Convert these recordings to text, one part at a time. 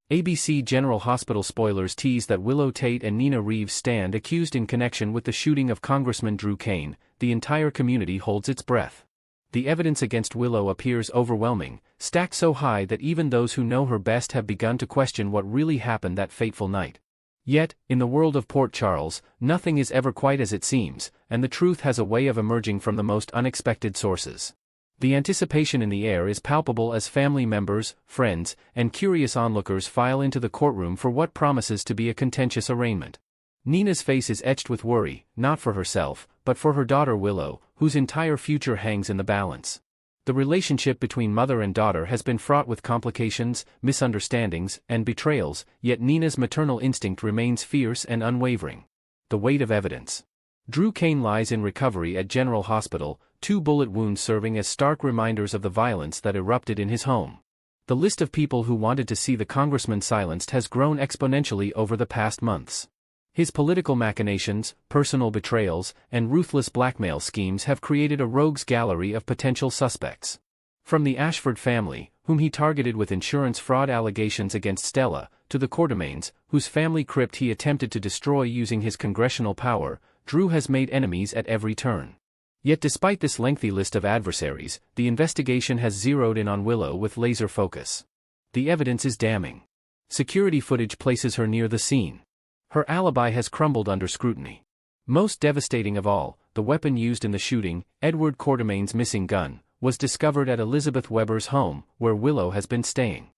ABC General Hospital spoilers tease that Willow Tate and Nina Reeves stand accused in connection with the shooting of Congressman Drew Cain. The entire community holds its breath. The evidence against Willow appears overwhelming, stacked so high that even those who know her best have begun to question what really happened that fateful night. Yet, in the world of Port Charles, nothing is ever quite as it seems, and the truth has a way of emerging from the most unexpected sources. The anticipation in the air is palpable as family members, friends, and curious onlookers file into the courtroom for what promises to be a contentious arraignment. Nina's face is etched with worry, not for herself, but for her daughter Willow, whose entire future hangs in the balance. The relationship between mother and daughter has been fraught with complications, misunderstandings, and betrayals, yet Nina's maternal instinct remains fierce and unwavering. The weight of evidence. Drew Cain lies in recovery at General Hospital, 2 bullet wounds serving as stark reminders of the violence that erupted in his home. The list of people who wanted to see the congressman silenced has grown exponentially over the past months. His political machinations, personal betrayals, and ruthless blackmail schemes have created a rogues gallery of potential suspects. From the Ashford family, whom he targeted with insurance fraud allegations against Stella, to the Quartermains, whose family crypt he attempted to destroy using his congressional power, Drew has made enemies at every turn. Yet despite this lengthy list of adversaries, the investigation has zeroed in on Willow with laser focus. The evidence is damning. Security footage places her near the scene. Her alibi has crumbled under scrutiny. Most devastating of all, the weapon used in the shooting, Edward Quartermain's missing gun, was discovered at Elizabeth Weber's home, where Willow has been staying.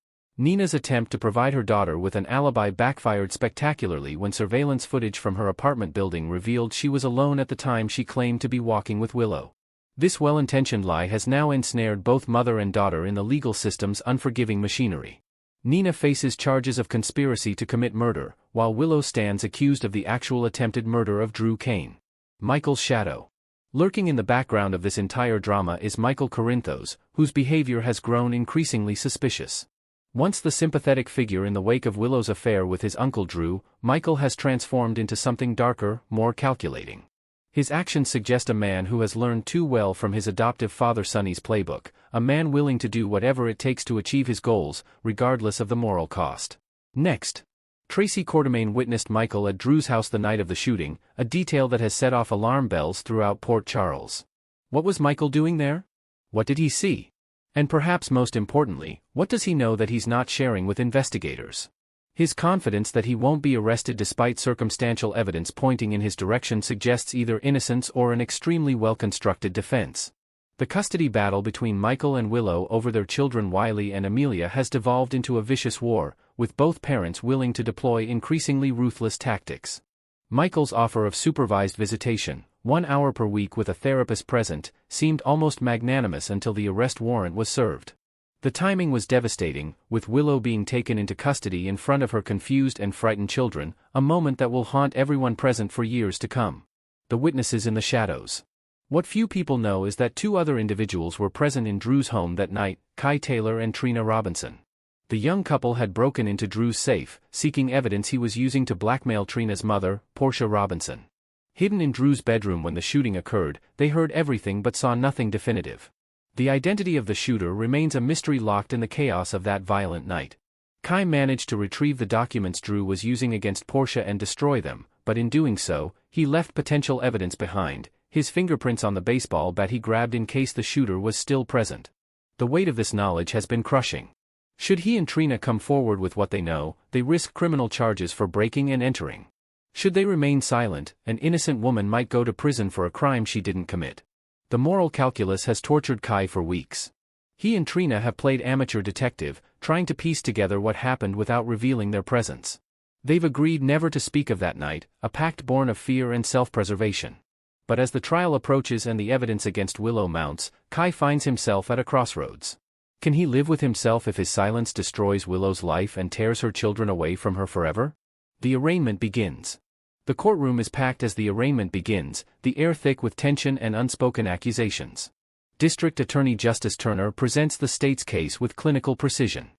Nina's attempt to provide her daughter with an alibi backfired spectacularly when surveillance footage from her apartment building revealed she was alone at the time she claimed to be walking with Willow. This well-intentioned lie has now ensnared both mother and daughter in the legal system's unforgiving machinery. Nina faces charges of conspiracy to commit murder, while Willow stands accused of the actual attempted murder of Drew Cain. Michael's shadow. Lurking in the background of this entire drama is Michael Corinthos, whose behavior has grown increasingly suspicious. Once the sympathetic figure in the wake of Willow's affair with his uncle Drew, Michael has transformed into something darker, more calculating. His actions suggest a man who has learned too well from his adoptive father Sonny's playbook, a man willing to do whatever it takes to achieve his goals, regardless of the moral cost. Next. Tracy Quartermain witnessed Michael at Drew's house the night of the shooting, a detail that has set off alarm bells throughout Port Charles. What was Michael doing there? What did he see? And perhaps most importantly, what does he know that he's not sharing with investigators? His confidence that he won't be arrested despite circumstantial evidence pointing in his direction suggests either innocence or an extremely well-constructed defense. The custody battle between Michael and Willow over their children Wiley and Amelia has devolved into a vicious war, with both parents willing to deploy increasingly ruthless tactics. Michael's offer of supervised visitation, 1 hour per week with a therapist present, seemed almost magnanimous until the arrest warrant was served. The timing was devastating, with Willow being taken into custody in front of her confused and frightened children, a moment that will haunt everyone present for years to come. The witnesses in the shadows. What few people know is that 2 other individuals were present in Drew's home that night, Kai Taylor and Trina Robinson. The young couple had broken into Drew's safe, seeking evidence he was using to blackmail Trina's mother, Portia Robinson. Hidden in Drew's bedroom when the shooting occurred, they heard everything but saw nothing definitive. The identity of the shooter remains a mystery locked in the chaos of that violent night. Kai managed to retrieve the documents Drew was using against Portia and destroy them, but in doing so, he left potential evidence behind, his fingerprints on the baseball bat he grabbed in case the shooter was still present. The weight of this knowledge has been crushing. Should he and Trina come forward with what they know, they risk criminal charges for breaking and entering. Should they remain silent, an innocent woman might go to prison for a crime she didn't commit. The moral calculus has tortured Kai for weeks. He and Trina have played amateur detective, trying to piece together what happened without revealing their presence. They've agreed never to speak of that night, a pact born of fear and self-preservation. But as the trial approaches and the evidence against Willow mounts, Kai finds himself at a crossroads. Can he live with himself if his silence destroys Willow's life and tears her children away from her forever? The arraignment begins. The courtroom is packed as the arraignment begins, the air thick with tension and unspoken accusations. District Attorney Justice Turner presents the state's case with clinical precision.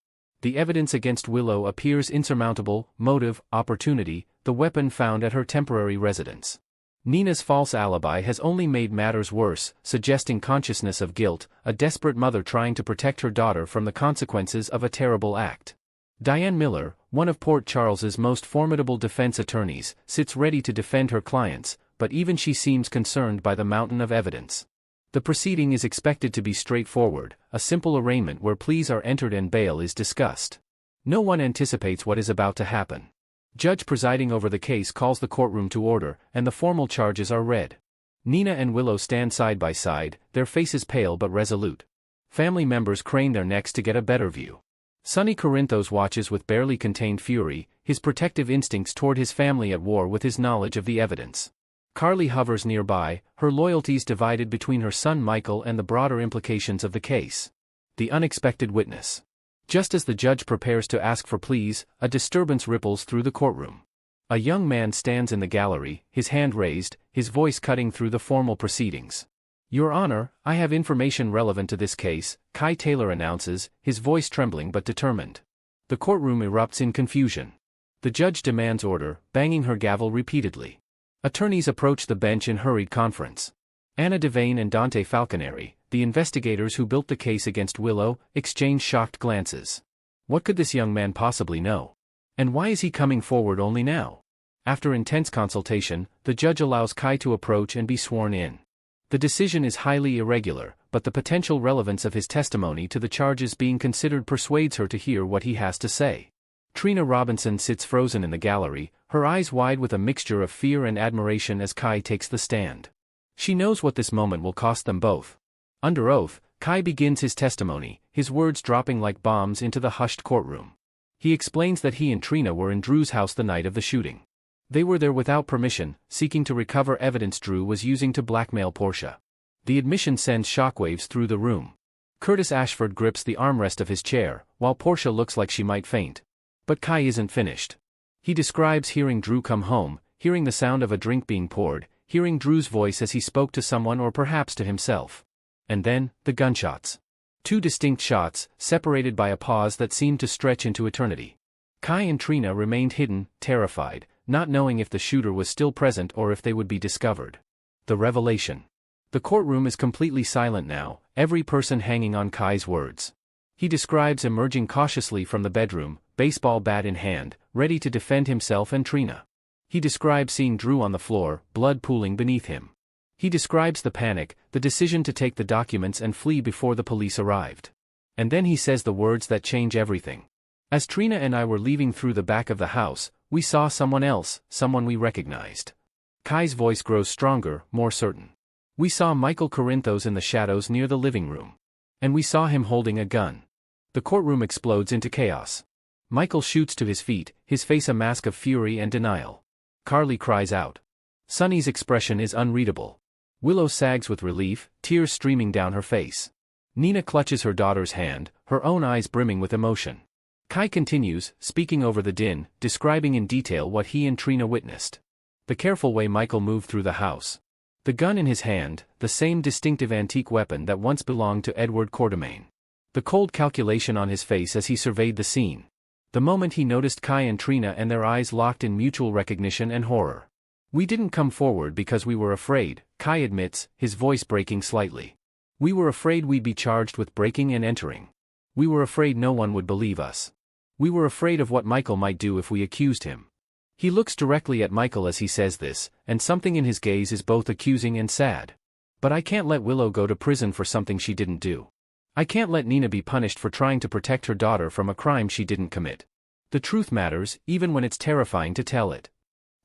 The evidence against Willow appears insurmountable: motive, opportunity, the weapon found at her temporary residence. Nina's false alibi has only made matters worse, suggesting consciousness of guilt, a desperate mother trying to protect her daughter from the consequences of a terrible act. Diane Miller, one of Port Charles's most formidable defense attorneys, sits ready to defend her clients, but even she seems concerned by the mountain of evidence. The proceeding is expected to be straightforward, a simple arraignment where pleas are entered and bail is discussed. No one anticipates what is about to happen. Judge presiding over the case calls the courtroom to order, and the formal charges are read. Nina and Willow stand side by side, their faces pale but resolute. Family members crane their necks to get a better view. Sonny Corinthos watches with barely contained fury, his protective instincts toward his family at war with his knowledge of the evidence. Carly hovers nearby, her loyalties divided between her son Michael and the broader implications of the case. The unexpected witness. Just as the judge prepares to ask for pleas, a disturbance ripples through the courtroom. A young man stands in the gallery, his hand raised, his voice cutting through the formal proceedings. "Your Honor, I have information relevant to this case," Kai Taylor announces, his voice trembling but determined. The courtroom erupts in confusion. The judge demands order, banging her gavel repeatedly. Attorneys approach the bench in hurried conference. Anna Devane and Dante Falconeri, the investigators who built the case against Willow, exchange shocked glances. What could this young man possibly know? And why is he coming forward only now? After intense consultation, the judge allows Kai to approach and be sworn in. The decision is highly irregular, but the potential relevance of his testimony to the charges being considered persuades her to hear what he has to say. Trina Robinson sits frozen in the gallery, her eyes wide with a mixture of fear and admiration as Kai takes the stand. She knows what this moment will cost them both. Under oath, Kai begins his testimony, his words dropping like bombs into the hushed courtroom. He explains that he and Trina were in Drew's house the night of the shooting. They were there without permission, seeking to recover evidence Drew was using to blackmail Portia. The admission sends shockwaves through the room. Curtis Ashford grips the armrest of his chair, while Portia looks like she might faint. But Kai isn't finished. He describes hearing Drew come home, hearing the sound of a drink being poured, hearing Drew's voice as he spoke to someone or perhaps to himself. And then, the gunshots. 2 distinct shots, separated by a pause that seemed to stretch into eternity. Kai and Trina remained hidden, terrified, not knowing if the shooter was still present or if they would be discovered. The revelation. The courtroom is completely silent now, every person hanging on Kai's words. He describes emerging cautiously from the bedroom, baseball bat in hand, ready to defend himself and Trina. He describes seeing Drew on the floor, blood pooling beneath him. He describes the panic, the decision to take the documents and flee before the police arrived. And then he says the words that change everything. "As Trina and I were leaving through the back of the house, we saw someone else, someone we recognized." Kai's voice grows stronger, more certain. "We saw Michael Corinthos in the shadows near the living room. And we saw him holding a gun." The courtroom explodes into chaos. Michael shoots to his feet, his face a mask of fury and denial. Carly cries out. Sonny's expression is unreadable. Willow sags with relief, tears streaming down her face. Nina clutches her daughter's hand, her own eyes brimming with emotion. Kai continues, speaking over the din, describing in detail what he and Trina witnessed. The careful way Michael moved through the house. The gun in his hand, the same distinctive antique weapon that once belonged to Edward Quartermain. The cold calculation on his face as he surveyed the scene. The moment he noticed Kai and Trina and their eyes locked in mutual recognition and horror. "We didn't come forward because we were afraid," Kai admits, his voice breaking slightly. "We were afraid we'd be charged with breaking and entering. We were afraid no one would believe us. We were afraid of what Michael might do if we accused him." He looks directly at Michael as he says this, and something in his gaze is both accusing and sad. "But I can't let Willow go to prison for something she didn't do. I can't let Nina be punished for trying to protect her daughter from a crime she didn't commit. The truth matters, even when it's terrifying to tell it."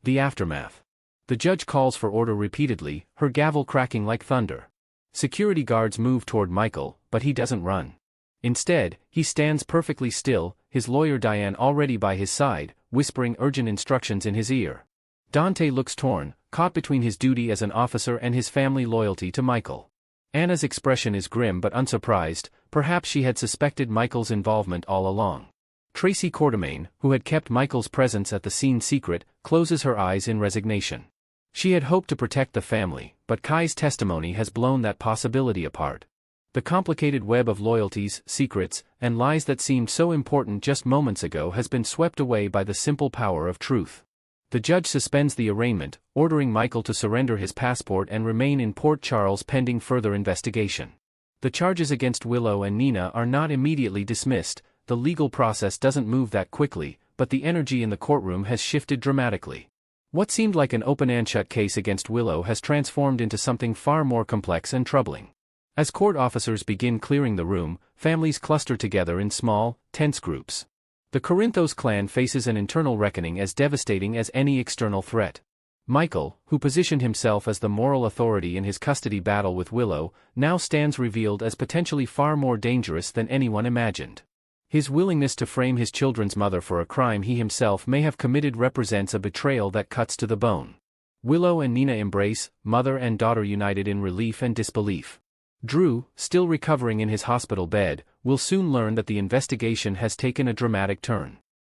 The aftermath. The judge calls for order repeatedly, her gavel cracking like thunder. Security guards move toward Michael, but he doesn't run. Instead, he stands perfectly still, his lawyer Diane already by his side, whispering urgent instructions in his ear. Dante looks torn, caught between his duty as an officer and his family loyalty to Michael. Anna's expression is grim but unsurprised, perhaps she had suspected Michael's involvement all along. Tracy Quartermain, who had kept Michael's presence at the scene secret, closes her eyes in resignation. She had hoped to protect the family, but Kai's testimony has blown that possibility apart. The complicated web of loyalties, secrets, and lies that seemed so important just moments ago has been swept away by the simple power of truth. The judge suspends the arraignment, ordering Michael to surrender his passport and remain in Port Charles pending further investigation. The charges against Willow and Nina are not immediately dismissed. The legal process doesn't move that quickly, but the energy in the courtroom has shifted dramatically. What seemed like an open-and-shut case against Willow has transformed into something far more complex and troubling. As court officers begin clearing the room, families cluster together in small, tense groups. The Corinthos clan faces an internal reckoning as devastating as any external threat. Michael, who positioned himself as the moral authority in his custody battle with Willow, now stands revealed as potentially far more dangerous than anyone imagined. His willingness to frame his children's mother for a crime he himself may have committed represents a betrayal that cuts to the bone. Willow and Nina embrace, mother and daughter united in relief and disbelief. Drew, still recovering in his hospital bed, will soon learn that the investigation has taken a dramatic turn.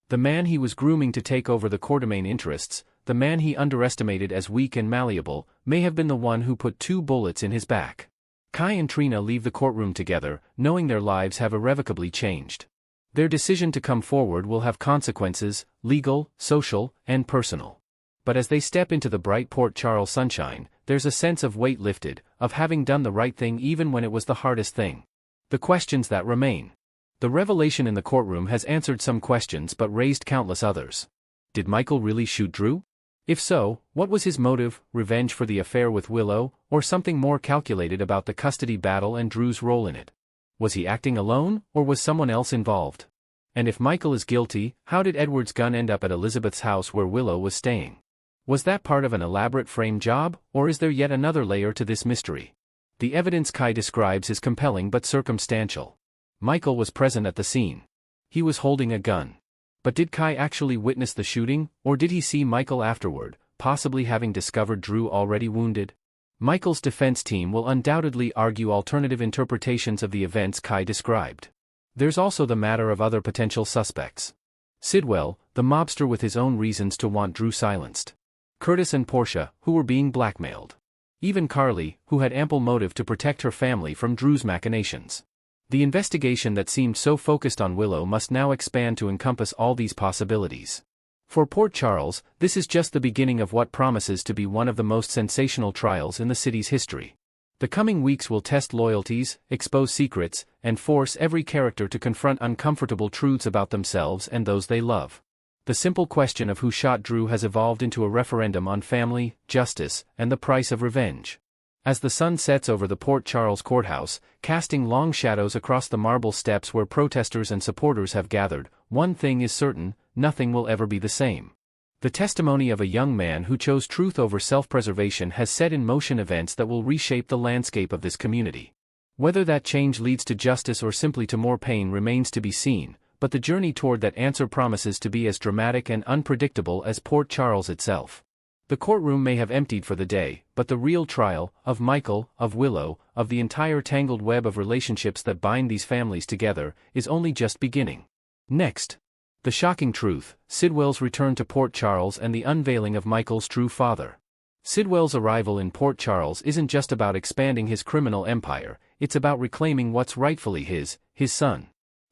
The man he was grooming to take over the courtermain interests, the man he underestimated as weak and malleable, may have been the one who put 2 bullets in his back. Kai and Trina leave the courtroom together, knowing their lives have irrevocably changed. Their decision to come forward will have consequences, legal, social, and personal. But as they step into the bright Port Charles sunshine, there's a sense of weight lifted, of having done the right thing even when it was the hardest thing. The questions that remain. The revelation in the courtroom has answered some questions but raised countless others. Did Michael really shoot Drew? If so, what was his motive, revenge for the affair with Willow, or something more calculated about the custody battle and Drew's role in it? Was he acting alone, or was someone else involved? And if Michael is guilty, how did Edward's gun end up at Elizabeth's house where Willow was staying? Was that part of an elaborate frame job, or is there yet another layer to this mystery? The evidence Kai describes is compelling but circumstantial. Michael was present at the scene. He was holding a gun. But did Kai actually witness the shooting, or did he see Michael afterward, possibly having discovered Drew already wounded? Michael's defense team will undoubtedly argue alternative interpretations of the events Kai described. There's also the matter of other potential suspects. Sidwell, the mobster with his own reasons to want Drew silenced. Curtis and Portia, who were being blackmailed. Even Carly, who had ample motive to protect her family from Drew's machinations. The investigation that seemed so focused on Willow must now expand to encompass all these possibilities. For Port Charles, this is just the beginning of what promises to be one of the most sensational trials in the city's history. The coming weeks will test loyalties, expose secrets, and force every character to confront uncomfortable truths about themselves and those they love. The simple question of who shot Drew has evolved into a referendum on family, justice, and the price of revenge. As the sun sets over the Port Charles courthouse, casting long shadows across the marble steps where protesters and supporters have gathered, one thing is certain: nothing will ever be the same. The testimony of a young man who chose truth over self-preservation has set in motion events that will reshape the landscape of this community. Whether that change leads to justice or simply to more pain remains to be seen, but the journey toward that answer promises to be as dramatic and unpredictable as Port Charles itself. The courtroom may have emptied for the day, but the real trial, of Michael, of Willow, of the entire tangled web of relationships that bind these families together, is only just beginning. Next. The shocking truth: Sidwell's return to Port Charles and the unveiling of Michael's true father. Sidwell's arrival in Port Charles isn't just about expanding his criminal empire, it's about reclaiming what's rightfully his son.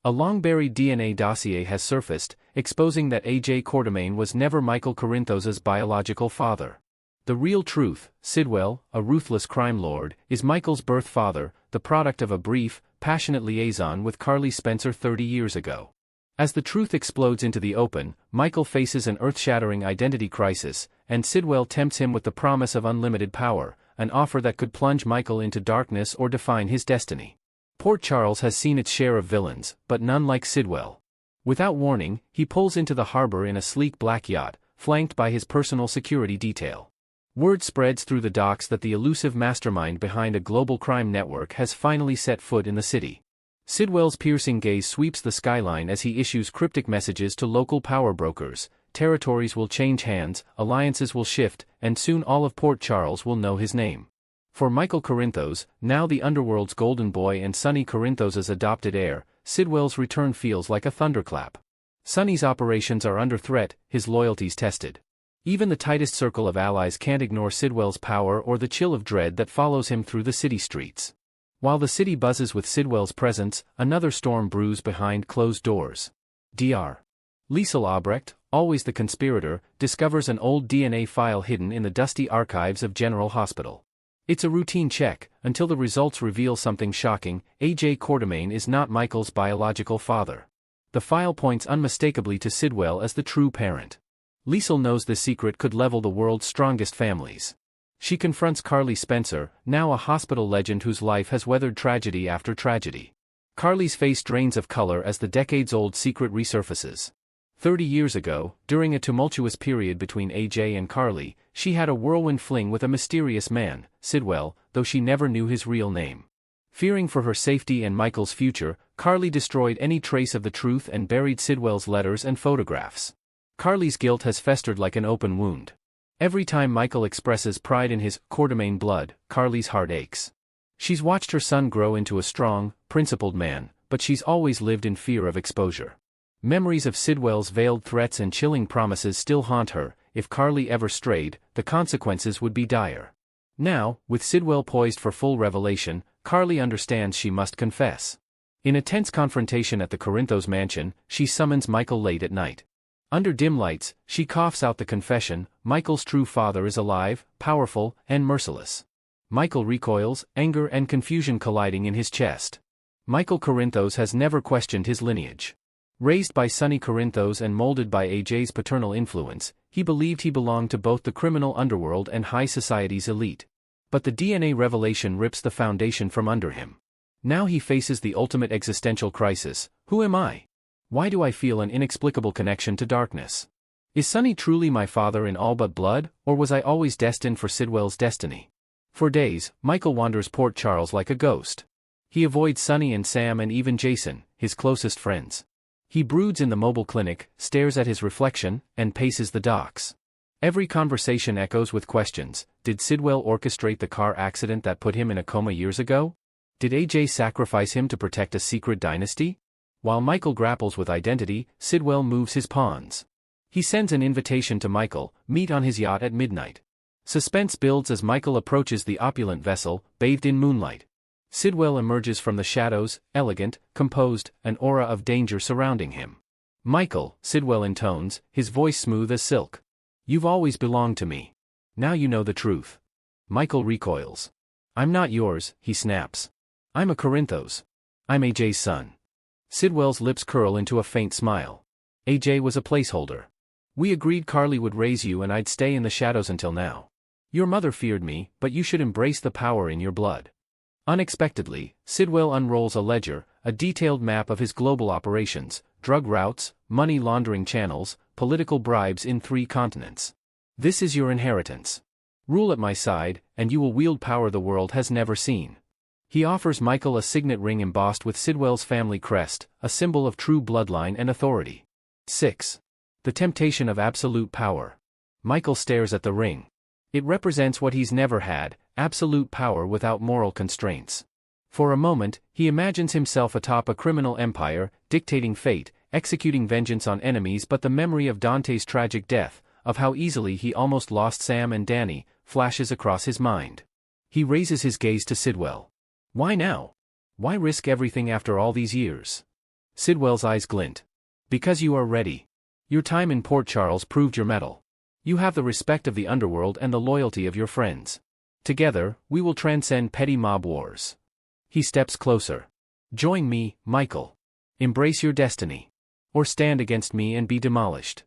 A long-buried DNA dossier has surfaced, exposing that A.J. Courtermain was never Michael Corinthos' biological father. The real truth: Sidwell, a ruthless crime lord, is Michael's birth father, the product of a brief, passionate liaison with Carly Spencer 30 years ago. As the truth explodes into the open, Michael faces an earth-shattering identity crisis, and Sidwell tempts him with the promise of unlimited power, an offer that could plunge Michael into darkness or define his destiny. Port Charles has seen its share of villains, but none like Sidwell. Without warning, he pulls into the harbor in a sleek black yacht, flanked by his personal security detail. Word spreads through the docks that the elusive mastermind behind a global crime network has finally set foot in the city. Sidwell's piercing gaze sweeps the skyline as he issues cryptic messages to local power brokers. Territories will change hands, alliances will shift, and soon all of Port Charles will know his name. For Michael Corinthos, now the underworld's golden boy and Sonny Corinthos' adopted heir, Sidwell's return feels like a thunderclap. Sonny's operations are under threat, his loyalties tested. Even the tightest circle of allies can't ignore Sidwell's power or the chill of dread that follows him through the city streets. While the city buzzes with Sidwell's presence, another storm brews behind closed doors. Dr. Liesel Albrecht, always the conspirator, discovers an old DNA file hidden in the dusty archives of General Hospital. It's a routine check, until the results reveal something shocking: A.J. Courtermain is not Michael's biological father. The file points unmistakably to Sidwell as the true parent. Liesl knows this secret could level the world's strongest families. She confronts Carly Spencer, now a hospital legend whose life has weathered tragedy after tragedy. Carly's face drains of color as the decades-old secret resurfaces. 30 years ago, during a tumultuous period between AJ and Carly, she had a whirlwind fling with a mysterious man, Sidwell, though she never knew his real name. Fearing for her safety and Michael's future, Carly destroyed any trace of the truth and buried Sidwell's letters and photographs. Carly's guilt has festered like an open wound. Every time Michael expresses pride in his courtroom blood, Carly's heart aches. She's watched her son grow into a strong, principled man, but she's always lived in fear of exposure. Memories of Sidwell's veiled threats and chilling promises still haunt her. If Carly ever strayed, the consequences would be dire. Now, with Sidwell poised for full revelation, Carly understands she must confess. In a tense confrontation at the Corinthos mansion, she summons Michael late at night. Under dim lights, she coughs out the confession: Michael's true father is alive, powerful, and merciless. Michael recoils, anger and confusion colliding in his chest. Michael Corinthos has never questioned his lineage. Raised by Sonny Corinthos and molded by AJ's paternal influence, he believed he belonged to both the criminal underworld and high society's elite. But the DNA revelation rips the foundation from under him. Now he faces the ultimate existential crisis: who am I? Why do I feel an inexplicable connection to darkness? Is Sonny truly my father in all but blood, or was I always destined for Sidwell's destiny? For days, Michael wanders Port Charles like a ghost. He avoids Sonny and Sam and even Jason, his closest friends. He broods in the mobile clinic, stares at his reflection, and paces the docks. Every conversation echoes with questions. Did Sidwell orchestrate the car accident that put him in a coma years ago? Did AJ sacrifice him to protect a secret dynasty? While Michael grapples with identity, Sidwell moves his pawns. He sends an invitation to Michael: meet on his yacht at midnight. Suspense builds as Michael approaches the opulent vessel, bathed in moonlight. Sidwell emerges from the shadows, elegant, composed, an aura of danger surrounding him. Michael, Sidwell intones, his voice smooth as silk. You've always belonged to me. Now you know the truth. Michael recoils. I'm not yours, he snaps. I'm a Corinthos. I'm AJ's son. Sidwell's lips curl into a faint smile. AJ was a placeholder. We agreed Carly would raise you and I'd stay in the shadows until now. Your mother feared me, but you should embrace the power in your blood. Unexpectedly, Sidwell unrolls a ledger, a detailed map of his global operations, drug routes, money laundering channels, political bribes in 3 continents. This is your inheritance. Rule at my side, and you will wield power the world has never seen. He offers Michael a signet ring embossed with Sidwell's family crest, a symbol of true bloodline and authority. 6. The temptation of absolute power. Michael stares at the ring. It represents what he's never had: absolute power without moral constraints. For a moment, he imagines himself atop a criminal empire, dictating fate, executing vengeance on enemies. But the memory of Dante's tragic death, of how easily he almost lost Sam and Danny, flashes across his mind. He raises his gaze to Sidwell. Why now? Why risk everything after all these years? Sidwell's eyes glint. Because you are ready. Your time in Port Charles proved your mettle. You have the respect of the underworld and the loyalty of your friends. Together, we will transcend petty mob wars. He steps closer. Join me, Michael. Embrace your destiny. Or stand against me and be demolished.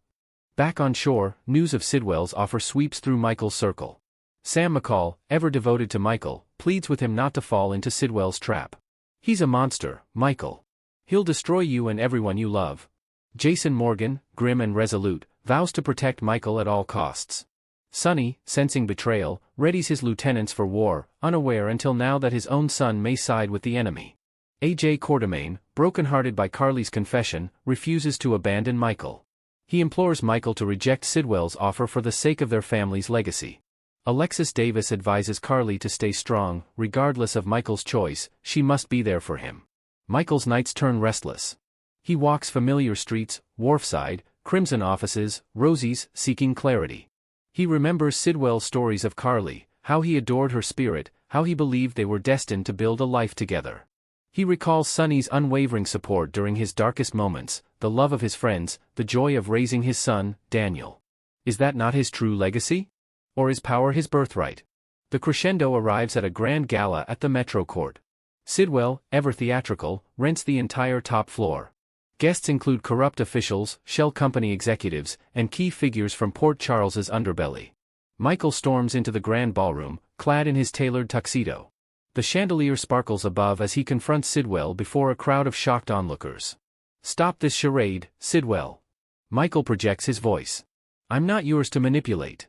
Back on shore, news of Sidwell's offer sweeps through Michael's circle. Sam McCall, ever devoted to Michael, pleads with him not to fall into Sidwell's trap. He's a monster, Michael. He'll destroy you and everyone you love. Jason Morgan, grim and resolute, vows to protect Michael at all costs. Sonny, sensing betrayal, readies his lieutenants for war, unaware until now that his own son may side with the enemy. AJ Quartermain, brokenhearted by Carly's confession, refuses to abandon Michael. He implores Michael to reject Sidwell's offer for the sake of their family's legacy. Alexis Davis advises Carly to stay strong. Regardless of Michael's choice, she must be there for him. Michael's nights turn restless. He walks familiar streets, wharfside, crimson offices, rosies, seeking clarity. He remembers Sidwell's stories of Carly, how he adored her spirit, how he believed they were destined to build a life together. He recalls Sonny's unwavering support during his darkest moments, the love of his friends, the joy of raising his son, Daniel. Is that not his true legacy? Or is power his birthright? The crescendo arrives at a grand gala at the Metro Court. Sidwell, ever theatrical, rents the entire top floor. Guests include corrupt officials, shell company executives, and key figures from Port Charles's underbelly. Michael storms into the grand ballroom, clad in his tailored tuxedo. The chandelier sparkles above as he confronts Sidwell before a crowd of shocked onlookers. "Stop this charade, Sidwell." Michael projects his voice. "I'm not yours to manipulate."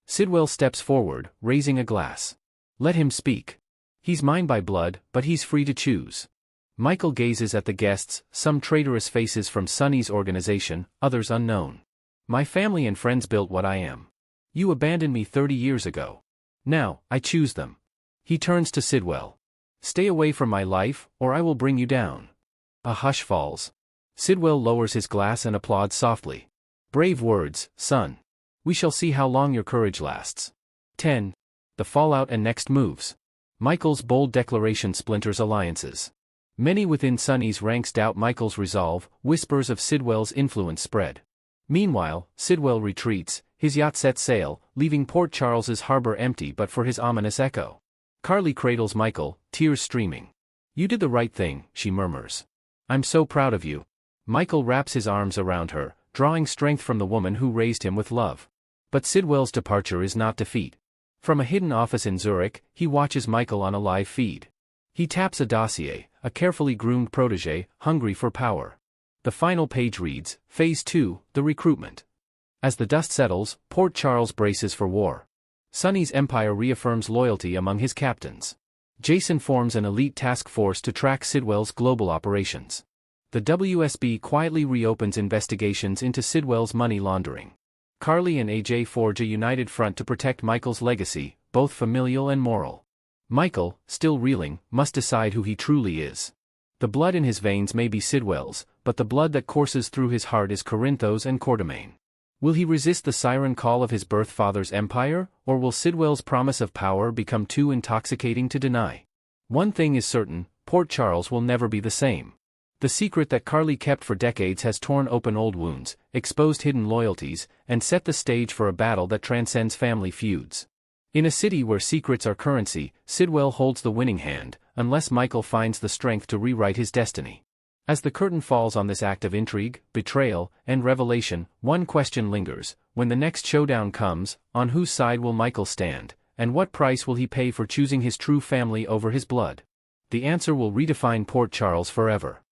Sidwell steps forward, raising a glass. "Let him speak. He's mine by blood, but he's free to choose." Michael gazes at the guests, some traitorous faces from Sonny's organization, others unknown. "My family and friends built what I am. You abandoned me 30 years ago. Now, I choose them." He turns to Sidwell. "Stay away from my life, or I will bring you down." A hush falls. Sidwell lowers his glass and applauds softly. "Brave words, son. We shall see how long your courage lasts." 10. The fallout and next moves. Michael's bold declaration splinters alliances. Many within Sonny's ranks doubt Michael's resolve, whispers of Sidwell's influence spread. Meanwhile, Sidwell retreats, his yacht sets sail, leaving Port Charles's harbor empty but for his ominous echo. Carly cradles Michael, tears streaming. "You did the right thing," she murmurs. "I'm so proud of you." Michael wraps his arms around her, drawing strength from the woman who raised him with love. But Sidwell's departure is not defeat. From a hidden office in Zurich, he watches Michael on a live feed. He taps a dossier, a carefully groomed protégé, hungry for power. The final page reads, Phase 2, the recruitment. As the dust settles, Port Charles braces for war. Sonny's empire reaffirms loyalty among his captains. Jason forms an elite task force to track Sidwell's global operations. The WSB quietly reopens investigations into Sidwell's money laundering. Carly and AJ forge a united front to protect Michael's legacy, both familial and moral. Michael, still reeling, must decide who he truly is. The blood in his veins may be Sidwell's, but the blood that courses through his heart is Corinthos and Quartermain. Will he resist the siren call of his birth father's empire, or will Sidwell's promise of power become too intoxicating to deny? One thing is certain, Port Charles will never be the same. The secret that Carly kept for decades has torn open old wounds, exposed hidden loyalties, and set the stage for a battle that transcends family feuds. In a city where secrets are currency, Sidwell holds the winning hand, unless Michael finds the strength to rewrite his destiny. As the curtain falls on this act of intrigue, betrayal, and revelation, one question lingers: when the next showdown comes, on whose side will Michael stand, and what price will he pay for choosing his true family over his blood? The answer will redefine Port Charles forever.